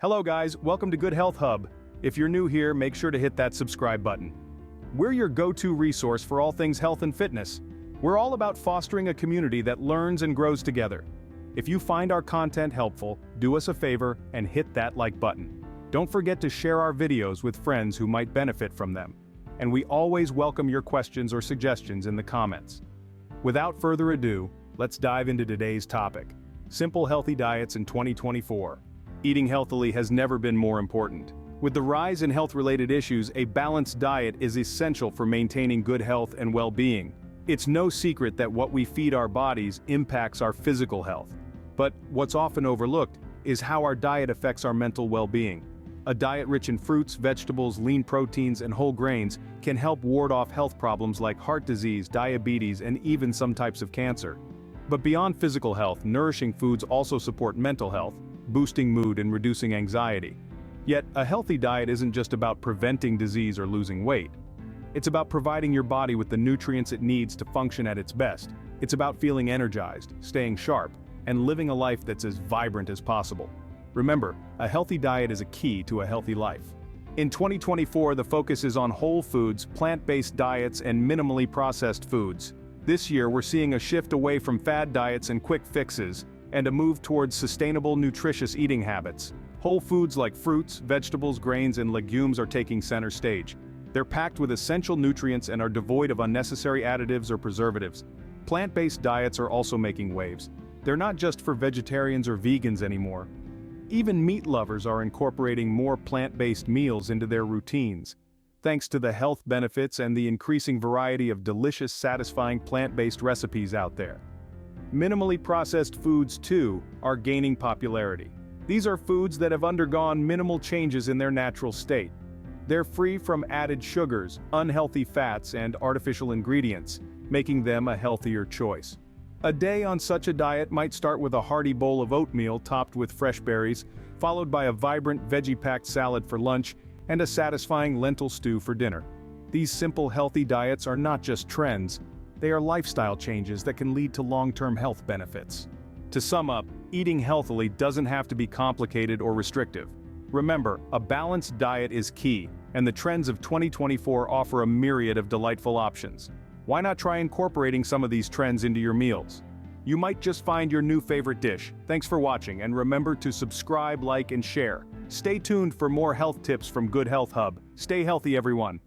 Hello guys, welcome to Good Health Hub. If you're new here, make sure to hit that subscribe button. We're your go-to resource for all things health and fitness. We're all about fostering a community that learns and grows together. If you find our content helpful, do us a favor and hit that like button. Don't forget to share our videos with friends who might benefit from them. And we always welcome your questions or suggestions in the comments. Without further ado, let's dive into today's topic: simple healthy diets in 2024. Eating healthily has never been more important. With the rise in health-related issues, a balanced diet is essential for maintaining good health and well-being. It's no secret that what we feed our bodies impacts our physical health. But what's often overlooked is how our diet affects our mental well-being. A diet rich in fruits, vegetables, lean proteins, and whole grains can help ward off health problems like heart disease, diabetes, and even some types of cancer. But beyond physical health, nourishing foods also support mental health, boosting mood and reducing anxiety. Yet, a healthy diet isn't just about preventing disease or losing weight. It's about providing your body with the nutrients it needs to function at its best. It's about feeling energized, staying sharp, and living a life that's as vibrant as possible. Remember, a healthy diet is a key to a healthy life. In 2024, the focus is on whole foods, plant-based diets, and minimally processed foods. This year, we're seeing a shift away from fad diets and quick fixes, and a move towards sustainable, nutritious eating habits. Whole foods like fruits, vegetables, grains, and legumes are taking center stage. They're packed with essential nutrients and are devoid of unnecessary additives or preservatives. Plant-based diets are also making waves. They're not just for vegetarians or vegans anymore. Even meat lovers are incorporating more plant-based meals into their routines. Thanks to the health benefits and the increasing variety of delicious, satisfying plant-based recipes out there. Minimally processed foods, too, are gaining popularity. These are foods that have undergone minimal changes in their natural state. They're free from added sugars, unhealthy fats, and artificial ingredients, making them a healthier choice. A day on such a diet might start with a hearty bowl of oatmeal topped with fresh berries, followed by a vibrant veggie-packed salad for lunch, and a satisfying lentil stew for dinner. These simple healthy diets are not just trends, they are lifestyle changes that can lead to long-term health benefits. To sum up, eating healthily doesn't have to be complicated or restrictive. Remember, a balanced diet is key, and the trends of 2024 offer a myriad of delightful options. Why not try incorporating some of these trends into your meals? You might just find your new favorite dish. Thanks for watching, and remember to subscribe, like, and share. Stay tuned for more health tips from Good Health Hub. Stay healthy, everyone.